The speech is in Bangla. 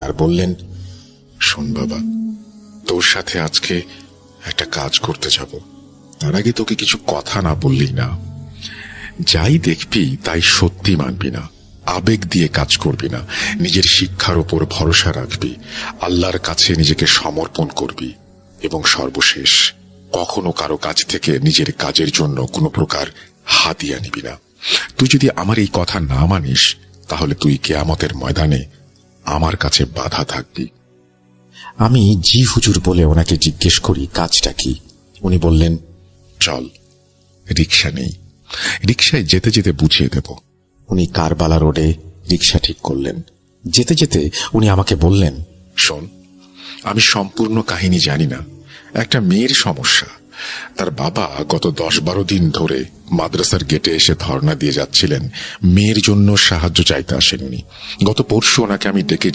আর বললেন, শোন বাবা, তোর সাথে আজকে একটা কাজ করতে যাব। তার আগে তোকে কিছু কথা না বললেই না। যাই দেখবি তাই সত্যি মানবি না, আবেগ দিয়ে কাজ করবি না, নিজের শিক্ষার উপর ভরসা রাখবি, আল্লাহর কাছে নিজেকে সমর্পণ করবি, এবং সর্বশেষ কখনো কারো কাছ থেকে নিজের কাজের জন্য কোনো প্রকার হাদিয়া নিবি না। তুই যদি আমার এই কথা না মানিস, তাহলে তুই কিয়ামতের ময়দানে আমার কাছে বাধা থাকবি। আমি জি হুজুর বলে ওনাকে জিজ্ঞেস করি কাজটা কি। উনি বললেন, চল, রিক্সা নেই, রিক্সায় যেতে যেতে বুঝিয়ে দেব। উনি কারবালা রোডে রিক্সা ঠিক করলেন। যেতে যেতে উনি আমাকে বললেন, শোন, আমি সম্পূর্ণ কাহিনী জানি না। একটা মেয়ের সমস্যা। তার বাবা গত 10-12 দিন ধরে মাদ্রাসার গেটে এসে ধর্ণা দিয়ে যাচ্ছিলেন। মেয়ের জন্য সাহায্য চাইতে আসেন উনি। গত পরশু ওনাকে আমি ডেকে